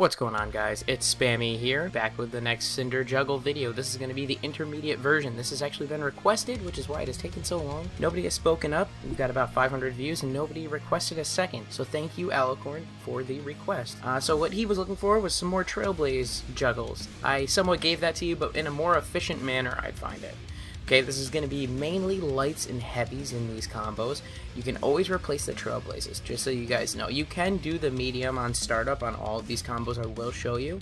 What's going on, guys? It's Spammy here, back with the next Cinder Juggle video. This is going to be the intermediate version. This has actually been requested, which is why it has taken so long. Nobody has spoken up. We've got about 500 views, and nobody requested a second. So thank you, Alicorn, for the request. So what he was looking for was some more Trailblaze Juggles. I somewhat gave that to you, but in a more efficient manner, I'd find it. Okay, this is going to be mainly lights and heavies in these combos. You can always replace the Trailblazes, just so you guys know. You can do the medium on startup on all of these combos I will show you.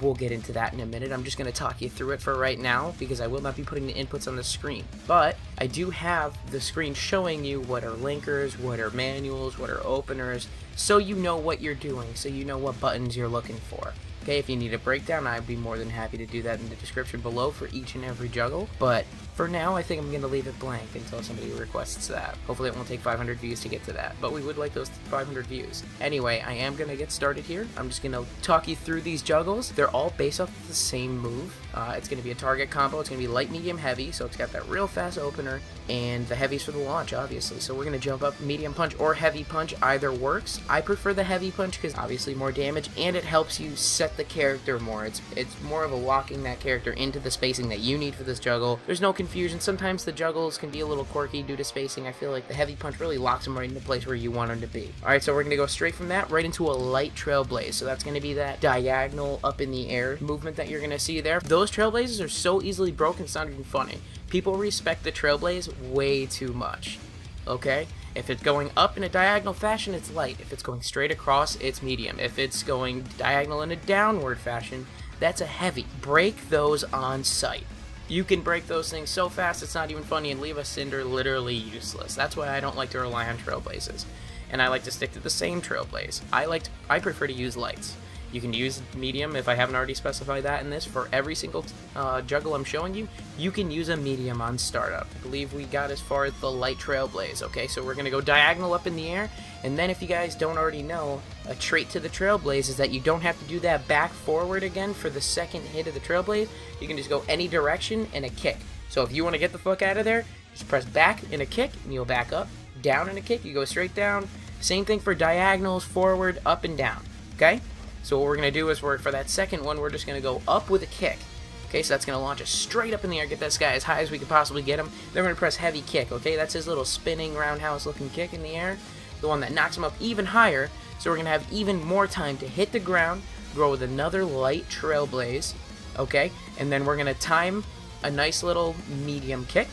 We'll get into that in a minute. I'm just going to talk you through it for right now, because I will not be putting the inputs on the screen. But I do have the screen showing you what are linkers, what are manuals, what are openers, so you know what you're doing, so you know what buttons you're looking for. Okay, if you need a breakdown, I'd be more than happy to do that in the description below for each and every juggle. But for now, I think I'm going to leave it blank until somebody requests that. Hopefully it won't take 500 views to get to that, but we would like those 500 views. Anyway, I am going to get started here. I'm just going to talk you through these juggles. They're all based off of the same move. It's going to be a target combo. It's going to be light, medium, heavy, so it's got that real fast opener, and the heavies for the launch, obviously. So we're going to jump up, medium punch or heavy punch, either works. I prefer the heavy punch because obviously more damage, and it helps you set the character more. It's more of a locking that character into the spacing that you need for this juggle. There's no confusion. Sometimes the juggles can be a little quirky due to spacing. I feel like the heavy punch really locks them right into place where you want them to be. Alright, so we're going to go straight from that right into a light Trailblaze. So that's going to be that diagonal up in the air movement that you're going to see there. Those Trailblazes are so easily broken, it's not even funny. People respect the Trailblaze way too much. Okay? If it's going up in a diagonal fashion, it's light. If it's going straight across, it's medium. If it's going diagonal in a downward fashion, that's a heavy. Break those on sight. You can break those things so fast it's not even funny and leave a Cinder literally useless. That's why I don't like to rely on Trailblazes. And I like to stick to the same Trailblaze. I prefer to use lights. You can use medium if I haven't already specified that in this. For every single juggle I'm showing you, you can use a medium on startup. I believe we got as far as the light Trailblaze. Okay, so we're going to go diagonal up in the air. And then if you guys don't already know, a trait to the Trailblaze is that you don't have to do that back forward again for the second hit of the Trailblaze. You can just go any direction and a kick. So if you want to get the fuck out of there, just press back in a kick and you'll back up. Down in a kick, you go straight down. Same thing for diagonals, forward, up and down. Okay? So what we're going to do is, for that second one, we're just going to go up with a kick. Okay, so that's going to launch us straight up in the air, get this guy as high as we could possibly get him. Then we're going to press heavy kick, okay? That's his little spinning roundhouse looking kick in the air. The one that knocks him up even higher, so we're going to have even more time to hit the ground, go with another light Trailblaze, okay? And then we're going to time a nice little medium kick.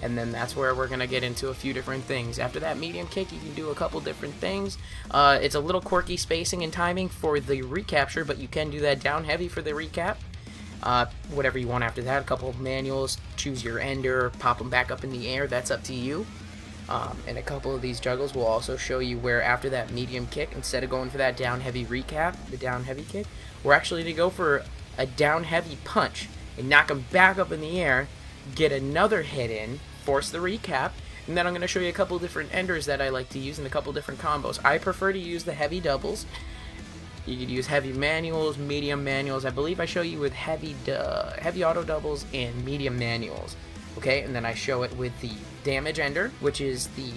And then that's where we're going to get into a few different things. After that medium kick, you can do a couple different things. It's a little quirky spacing and timing for the recapture, but you can do that down heavy for the recap. Whatever you want after that. A couple of manuals, choose your ender, pop them back up in the air. That's up to you. And a couple of these juggles will also show you where after that medium kick, instead of going for that down heavy recap, the down heavy kick, we're actually going to go for a down heavy punch and knock them back up in the air, get another hit in, force the recap, and then I'm going to show you a couple different enders that I like to use in a couple different combos. I prefer to use the heavy doubles. You could use heavy manuals, medium manuals. I believe I show you with heavy auto doubles and medium manuals. Okay, and then I show it with the damage ender, which is the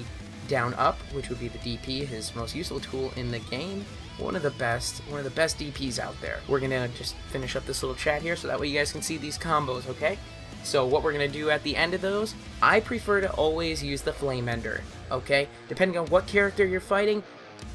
down up, which would be the DP, his most useful tool in the game. One of the best DPs out there. We're going to just finish up this little chat here so that way you guys can see these combos, okay? So what we're going to do at the end of those, I prefer to always use the flame ender, okay? Depending on what character you're fighting,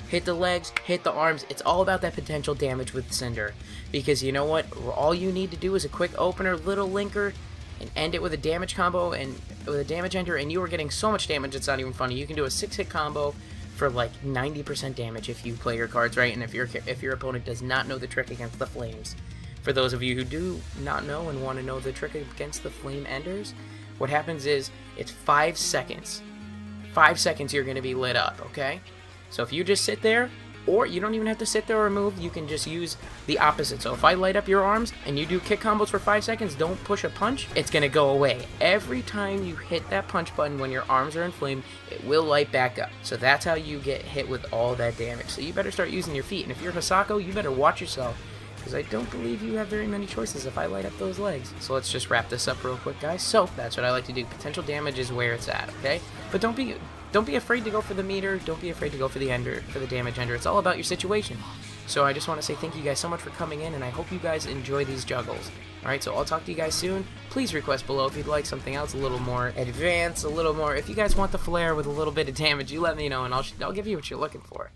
hit the legs, hit the arms. It's all about that potential damage with Cinder. Because you know what? All you need to do is a quick opener, little linker, and end it with a damage combo and with a damage ender, and you are getting so much damage it's not even funny. You can do a 6-hit combo for like 90% damage if you play your cards right, and if your opponent does not know the trick against the flames. For those of you who do not know and want to know the trick against the flame enders, what happens is it's 5 seconds. 5 seconds you're going to be lit up, okay? So if you just sit there, or you don't even have to sit there or move, you can just use the opposite. So if I light up your arms and you do kick combos for 5 seconds, don't push a punch, it's going to go away. Every time you hit that punch button when your arms are inflamed, it will light back up. So that's how you get hit with all that damage. So you better start using your feet. And if you're Hisako, you better watch yourself, because I don't believe you have very many choices if I light up those legs. So let's just wrap this up real quick, guys. So that's what I like to do. Potential damage is where it's at, okay? But don't be afraid to go for the meter. Don't be afraid to go for the ender, for the damage ender. It's all about your situation. So I just want to say thank you guys so much for coming in, and I hope you guys enjoy these juggles. Alright, so I'll talk to you guys soon. Please request below if you'd like something else a little more advanced, a little more... If you guys want the flare with a little bit of damage, you let me know, and I'll give you what you're looking for.